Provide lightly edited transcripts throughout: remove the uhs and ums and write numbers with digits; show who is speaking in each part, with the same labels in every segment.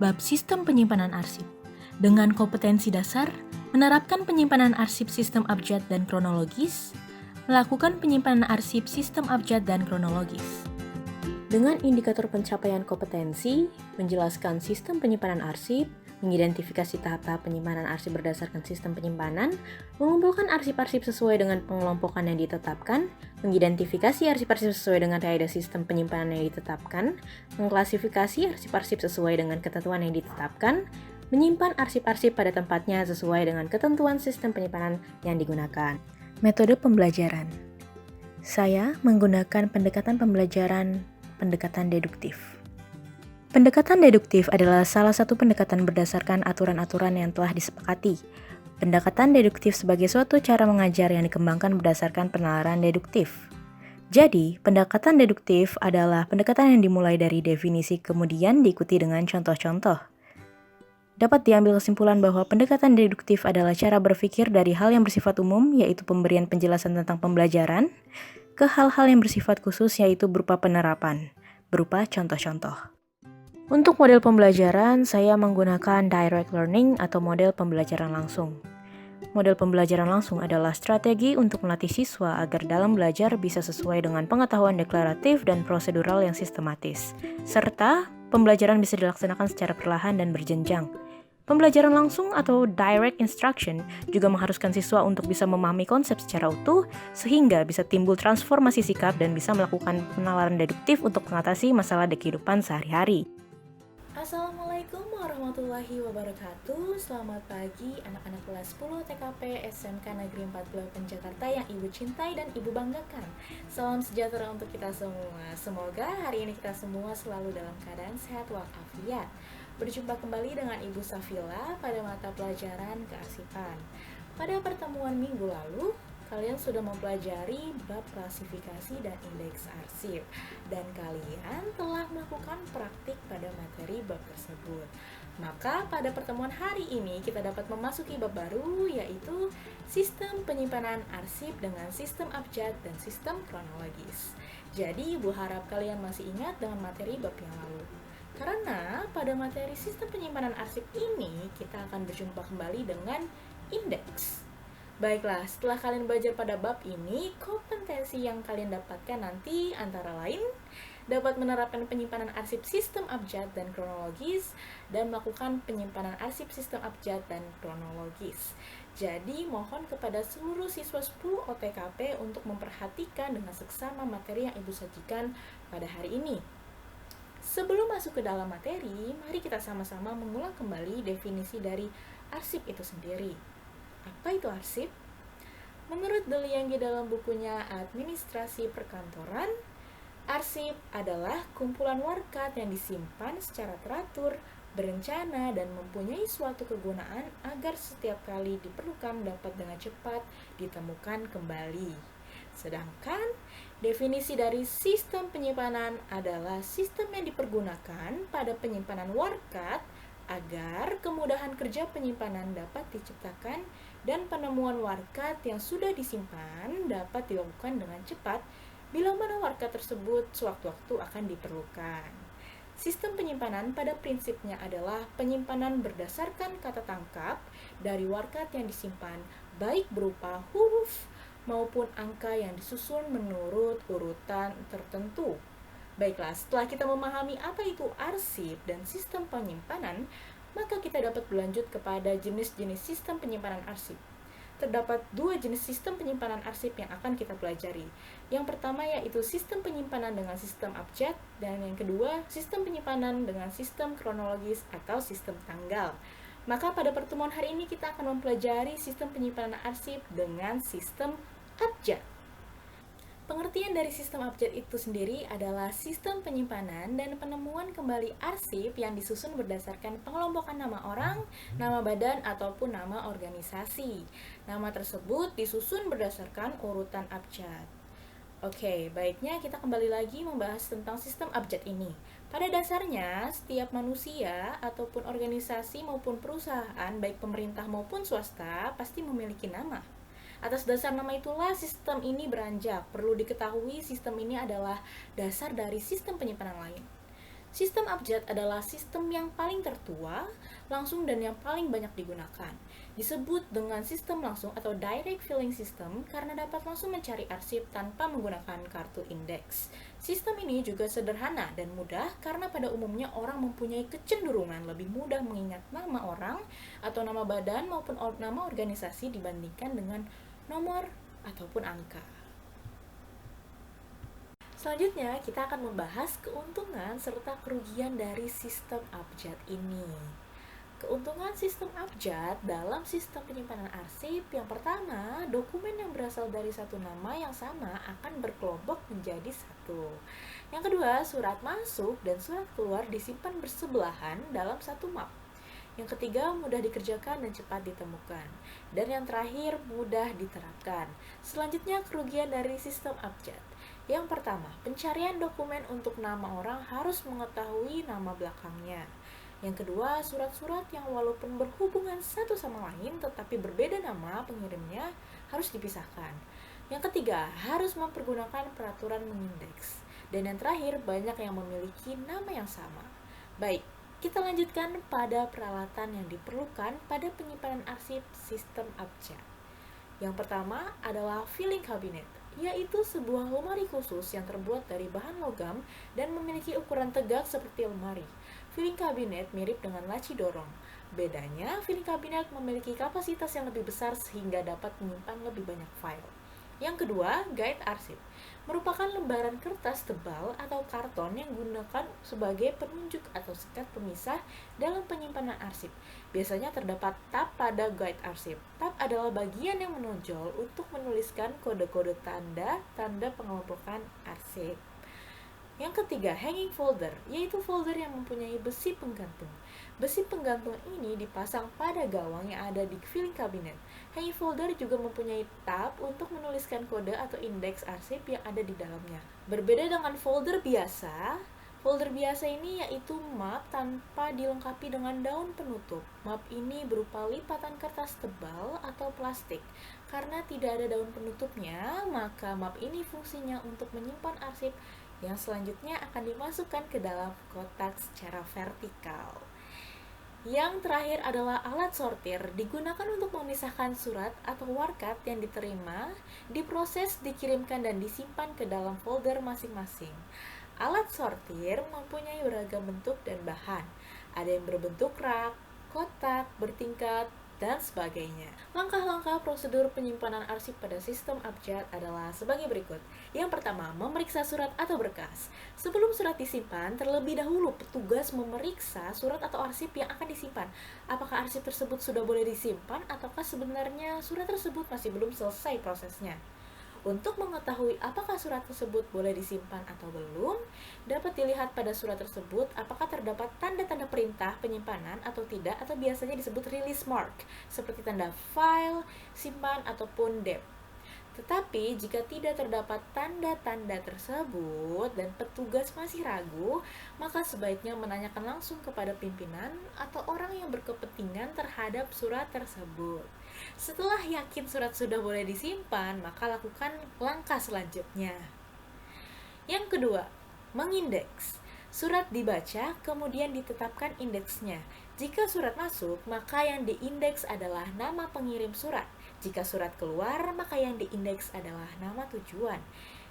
Speaker 1: Bab Sistem Penyimpanan Arsip. Dengan kompetensi dasar, menerapkan penyimpanan arsip sistem abjad dan kronologis, melakukan penyimpanan arsip sistem abjad dan kronologis. Dengan indikator pencapaian kompetensi, menjelaskan sistem penyimpanan arsip, mengidentifikasi tahap-tahap penyimpanan arsip berdasarkan sistem penyimpanan, mengumpulkan arsip-arsip sesuai dengan pengelompokan yang ditetapkan, mengidentifikasi arsip-arsip sesuai dengan kaidah sistem penyimpanan yang ditetapkan, mengklasifikasi arsip-arsip sesuai dengan ketentuan yang ditetapkan, menyimpan arsip-arsip pada tempatnya sesuai dengan ketentuan sistem penyimpanan yang digunakan. Metode pembelajaran. Saya menggunakan pendekatan pembelajaran pendekatan deduktif. Pendekatan deduktif adalah salah satu pendekatan berdasarkan aturan-aturan yang telah disepakati. Pendekatan deduktif sebagai suatu cara mengajar yang dikembangkan berdasarkan penalaran deduktif. Jadi, pendekatan deduktif adalah pendekatan yang dimulai dari definisi kemudian diikuti dengan contoh-contoh. Dapat diambil kesimpulan bahwa pendekatan deduktif adalah cara berpikir dari hal yang bersifat umum, yaitu pemberian penjelasan tentang pembelajaran, ke hal-hal yang bersifat khusus, yaitu berupa penerapan, berupa contoh-contoh. Untuk model pembelajaran, saya menggunakan direct learning atau model pembelajaran langsung. Model pembelajaran langsung adalah strategi untuk melatih siswa agar dalam belajar bisa sesuai dengan pengetahuan deklaratif dan prosedural yang sistematis, serta pembelajaran bisa dilaksanakan secara perlahan dan berjenjang. Pembelajaran langsung atau direct instruction juga mengharuskan siswa untuk bisa memahami konsep secara utuh, sehingga bisa timbul transformasi sikap dan bisa melakukan penalaran deduktif untuk mengatasi masalah di kehidupan sehari-hari.
Speaker 2: Assalamualaikum warahmatullahi wabarakatuh. Selamat pagi anak-anak kelas 10 TKP SMK Negeri 48 Jakarta yang Ibu cintai dan Ibu banggakan. Salam sejahtera untuk kita semua. Semoga hari ini kita semua selalu dalam keadaan sehat walafiat. Berjumpa kembali dengan Ibu Safila pada mata pelajaran kearsipan. Pada pertemuan minggu lalu, kalian sudah mempelajari bab klasifikasi dan indeks arsip, dan kalian telah melakukan praktik pada materi bab tersebut. Maka pada pertemuan hari ini kita dapat memasuki bab baru, yaitu sistem penyimpanan arsip dengan sistem abjad dan sistem kronologis. Jadi Ibu harap kalian masih ingat dengan materi bab yang lalu. Karena pada materi sistem penyimpanan arsip ini kita akan berjumpa kembali dengan indeks. Baiklah, setelah kalian belajar pada bab ini, kompetensi yang kalian dapatkan nanti antara lain dapat menerapkan penyimpanan arsip sistem abjad dan kronologis dan melakukan penyimpanan arsip sistem abjad dan kronologis. Jadi, mohon kepada seluruh siswa 10 OTKP untuk memperhatikan dengan seksama materi yang Ibu sajikan pada hari ini. Sebelum masuk ke dalam materi, mari kita sama-sama mengulang kembali definisi dari arsip itu sendiri. Apa itu arsip? Menurut Deliangge dalam bukunya Administrasi Perkantoran, arsip adalah kumpulan warkat yang disimpan secara teratur, berencana, dan mempunyai suatu kegunaan agar setiap kali diperlukan dapat dengan cepat ditemukan kembali. Sedangkan definisi dari sistem penyimpanan adalah sistem yang dipergunakan pada penyimpanan warkat agar kemudahan kerja penyimpanan dapat diciptakan dan penemuan warkat yang sudah disimpan dapat dilakukan dengan cepat bila mana warkat tersebut sewaktu-waktu akan diperlukan. Sistem penyimpanan pada prinsipnya adalah penyimpanan berdasarkan kata tangkap dari warkat yang disimpan, baik berupa huruf maupun angka yang disusun menurut urutan tertentu. Baiklah, setelah kita memahami apa itu arsip dan sistem penyimpanan, maka kita dapat berlanjut kepada jenis-jenis sistem penyimpanan arsip. Terdapat 2 jenis sistem penyimpanan arsip yang akan kita pelajari. Yang pertama yaitu sistem penyimpanan dengan sistem abjad, dan yang kedua sistem penyimpanan dengan sistem kronologis atau sistem tanggal. Maka pada pertemuan hari ini kita akan mempelajari sistem penyimpanan arsip dengan sistem abjad. Pengertian dari sistem abjad itu sendiri adalah sistem penyimpanan dan penemuan kembali arsip yang disusun berdasarkan pengelompokan nama orang, nama badan, ataupun nama organisasi. Nama tersebut disusun berdasarkan urutan abjad. Oke, baiknya kita kembali lagi membahas tentang sistem abjad ini. Pada dasarnya, setiap manusia ataupun organisasi maupun perusahaan, baik pemerintah maupun swasta, pasti memiliki nama. Atas dasar nama itulah sistem ini beranjak. Perlu diketahui sistem ini adalah dasar dari sistem penyimpanan lain. Sistem abjad adalah sistem yang paling tertua, langsung dan yang paling banyak digunakan. Disebut dengan sistem langsung atau direct filling system karena dapat langsung mencari arsip tanpa menggunakan kartu indeks. Sistem ini juga sederhana dan mudah karena pada umumnya orang mempunyai kecenderungan lebih mudah mengingat nama orang atau nama badan maupun nama organisasi dibandingkan dengan nomor ataupun angka. Selanjutnya, kita akan membahas keuntungan serta kerugian dari sistem abjad ini. Keuntungan sistem abjad dalam sistem penyimpanan arsip, yang pertama, dokumen yang berasal dari satu nama yang sama akan berkelompok menjadi satu. Yang kedua, surat masuk dan surat keluar disimpan bersebelahan dalam satu map. Yang ketiga, mudah dikerjakan dan cepat ditemukan. Dan yang terakhir, mudah diterapkan. Selanjutnya, kerugian dari sistem abjad. Yang pertama, pencarian dokumen untuk nama orang harus mengetahui nama belakangnya. Yang kedua, surat-surat yang walaupun berhubungan satu sama lain tetapi berbeda nama pengirimnya harus dipisahkan. Yang ketiga, harus mempergunakan peraturan mengindeks. Dan yang terakhir, banyak yang memiliki nama yang sama. Baik, kita lanjutkan pada peralatan yang diperlukan pada penyimpanan arsip sistem abjad. Yang pertama adalah filing cabinet, yaitu sebuah lemari khusus yang terbuat dari bahan logam dan memiliki ukuran tegak seperti lemari. Filing cabinet mirip dengan laci dorong. Bedanya, filing cabinet memiliki kapasitas yang lebih besar sehingga dapat menyimpan lebih banyak file. Yang kedua, guide arsip, merupakan lembaran kertas tebal atau karton yang digunakan sebagai penunjuk atau sekat pemisah dalam penyimpanan arsip. Biasanya terdapat tab pada guide arsip. Tab adalah bagian yang menonjol untuk menuliskan kode-kode tanda pengelompokan arsip. Yang ketiga, hanging folder, yaitu folder yang mempunyai besi penggantung. Besi penggantung ini dipasang pada gawang yang ada di filing cabinet. Hanging folder juga mempunyai tab untuk menuliskan kode atau indeks arsip yang ada di dalamnya. Berbeda dengan folder biasa ini yaitu map tanpa dilengkapi dengan daun penutup. Map ini berupa lipatan kertas tebal atau plastik. Karena tidak ada daun penutupnya, maka map ini fungsinya untuk menyimpan arsip yang selanjutnya akan dimasukkan ke dalam kotak secara vertikal. Yang terakhir adalah alat sortir, digunakan untuk memisahkan surat atau warkat yang diterima, diproses, dikirimkan, dan disimpan ke dalam folder masing-masing. Alat sortir mempunyai beragam bentuk dan bahan. Ada yang berbentuk rak, kotak, bertingkat, dan sebagainya. Langkah-langkah prosedur penyimpanan arsip pada sistem abjad adalah sebagai berikut. Yang pertama, memeriksa surat atau berkas. Sebelum surat disimpan, terlebih dahulu petugas memeriksa surat atau arsip yang akan disimpan. Apakah arsip tersebut sudah boleh disimpan ataukah sebenarnya surat tersebut masih belum selesai prosesnya. Untuk mengetahui apakah surat tersebut boleh disimpan atau belum, dapat dilihat pada surat tersebut apakah terdapat tanda-tanda perintah penyimpanan atau tidak, atau biasanya disebut release mark, seperti tanda file, simpan, ataupun dep. Tetapi jika tidak terdapat tanda-tanda tersebut dan petugas masih ragu, maka sebaiknya menanyakan langsung kepada pimpinan atau orang yang berkepentingan terhadap surat tersebut. Setelah yakin surat sudah boleh disimpan, maka lakukan langkah selanjutnya. Yang kedua, mengindeks. Surat dibaca, kemudian ditetapkan indeksnya. Jika surat masuk, maka yang diindeks adalah nama pengirim surat. Jika surat keluar, maka yang diindeks adalah nama tujuan.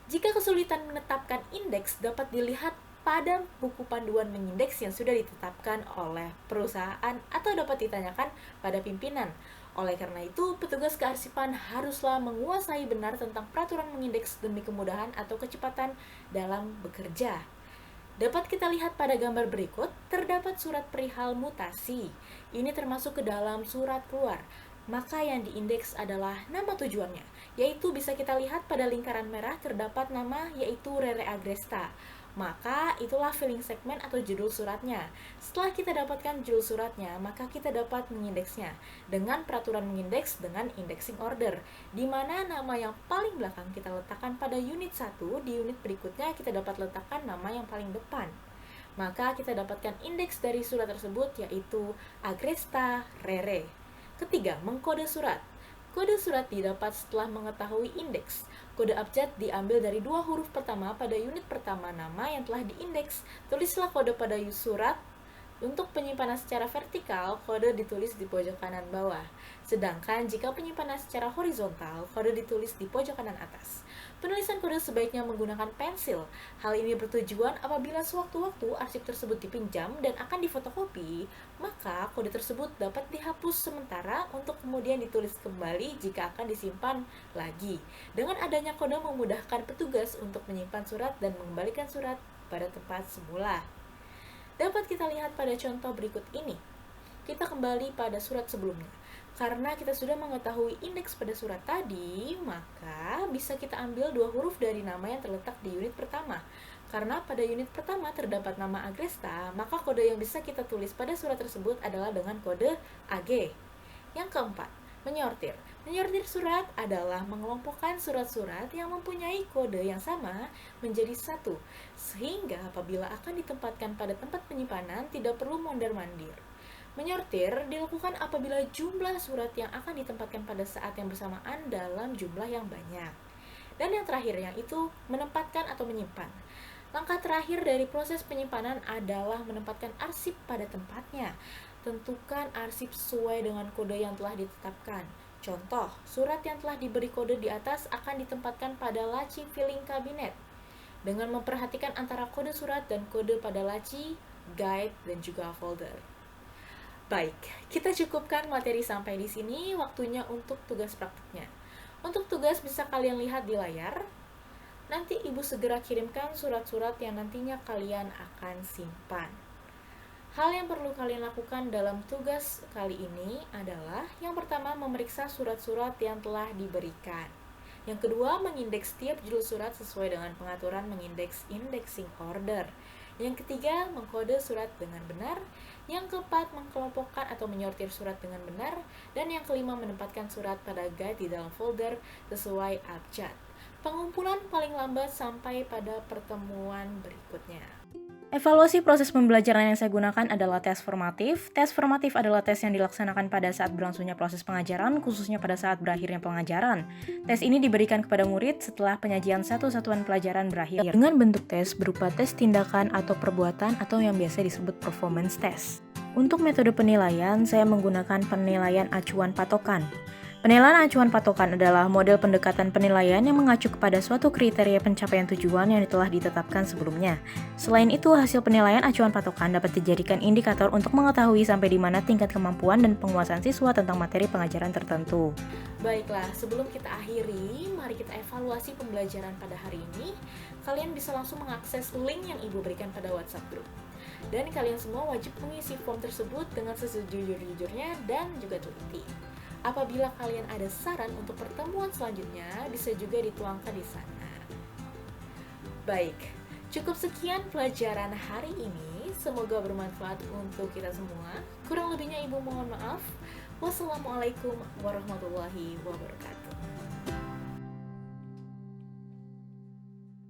Speaker 2: Jika kesulitan menetapkan indeks, dapat dilihat pada buku panduan mengindeks yang sudah ditetapkan oleh perusahaan atau dapat ditanyakan pada pimpinan. Oleh karena itu, petugas kearsipan haruslah menguasai benar tentang peraturan mengindeks demi kemudahan atau kecepatan dalam bekerja. Dapat kita lihat pada gambar berikut, terdapat surat perihal mutasi. Ini termasuk ke dalam surat keluar. Maka yang diindeks adalah nama tujuannya, yaitu bisa kita lihat pada lingkaran merah terdapat nama yaitu Rere Agresta. Maka itulah filling segment atau judul suratnya. Setelah kita dapatkan judul suratnya, maka kita dapat mengindeksnya dengan peraturan mengindeks dengan indexing order, di mana nama yang paling belakang kita letakkan pada unit 1, di unit berikutnya kita dapat letakkan nama yang paling depan. Maka kita dapatkan indeks dari surat tersebut yaitu Agresta Rere. Ketiga, mengkode surat. Kode surat didapat setelah mengetahui indeks. Kode abjad diambil dari dua huruf pertama pada unit pertama nama yang telah diindeks. Tulislah kode pada surat. Untuk penyimpanan secara vertikal, kode ditulis di pojok kanan bawah. Sedangkan jika penyimpanan secara horizontal, kode ditulis di pojok kanan atas. Penulisan kode sebaiknya menggunakan pensil. Hal ini bertujuan apabila sewaktu-waktu arsip tersebut dipinjam dan akan difotokopi, maka kode tersebut dapat dihapus sementara untuk kemudian ditulis kembali jika akan disimpan lagi. Dengan adanya kode memudahkan petugas untuk menyimpan surat dan mengembalikan surat pada tempat semula. Dapat kita lihat pada contoh berikut ini. Kita kembali pada surat sebelumnya. Karena kita sudah mengetahui indeks pada surat tadi, maka bisa kita ambil dua huruf dari nama yang terletak di unit pertama. Karena pada unit pertama terdapat nama Agresta, maka kode yang bisa kita tulis pada surat tersebut adalah dengan kode AG. Yang keempat, menyortir. Menyortir surat adalah mengelompokkan surat-surat yang mempunyai kode yang sama menjadi satu, sehingga apabila akan ditempatkan pada tempat penyimpanan tidak perlu mondar-mandir. Menyortir dilakukan apabila jumlah surat yang akan ditempatkan pada saat yang bersamaan dalam jumlah yang banyak. Dan yang terakhir yaitu menempatkan atau menyimpan. Langkah terakhir dari proses penyimpanan adalah menempatkan arsip pada tempatnya. Tentukan arsip sesuai dengan kode yang telah ditetapkan. Contoh, surat yang telah diberi kode di atas akan ditempatkan pada laci filing kabinet. Dengan memperhatikan antara kode surat dan kode pada laci, guide, dan juga folder. Baik, kita cukupkan materi sampai di sini, waktunya untuk tugas praktiknya. Untuk tugas bisa kalian lihat di layar. Nanti ibu segera kirimkan surat-surat yang nantinya kalian akan simpan. Hal yang perlu kalian lakukan dalam tugas kali ini adalah yang pertama memeriksa surat-surat yang telah diberikan. Yang kedua, mengindeks setiap judul surat sesuai dengan pengaturan mengindeks indexing order. Yang ketiga, mengkode surat dengan benar. Yang keempat, mengkelompokkan atau menyortir surat dengan benar. Dan yang kelima, menempatkan surat pada guide di dalam folder sesuai abjad. Pengumpulan paling lambat sampai pada pertemuan berikutnya.
Speaker 1: Evaluasi proses pembelajaran yang saya gunakan adalah tes formatif. Tes formatif adalah tes yang dilaksanakan pada saat berlangsungnya proses pengajaran, khususnya pada saat berakhirnya pengajaran. Tes ini diberikan kepada murid setelah penyajian satu satuan pelajaran berakhir, dengan bentuk tes berupa tes tindakan atau perbuatan atau yang biasa disebut performance test. Untuk metode penilaian, saya menggunakan penilaian acuan patokan. Penilaian acuan patokan adalah model pendekatan penilaian yang mengacu kepada suatu kriteria pencapaian tujuan yang telah ditetapkan sebelumnya. Selain itu, hasil penilaian acuan patokan dapat dijadikan indikator untuk mengetahui sampai di mana tingkat kemampuan dan penguasaan siswa tentang materi pengajaran tertentu.
Speaker 2: Baiklah, sebelum kita akhiri, mari kita evaluasi pembelajaran pada hari ini. Kalian bisa langsung mengakses link yang Ibu berikan pada WhatsApp group. Dan kalian semua wajib mengisi form tersebut dengan sejujur-jujurnya dan juga teliti. Apabila kalian ada saran untuk pertemuan selanjutnya, bisa juga dituangkan di sana. Baik, cukup sekian pelajaran hari ini. Semoga bermanfaat untuk kita semua. Kurang lebihnya Ibu mohon maaf. Wassalamualaikum warahmatullahi wabarakatuh.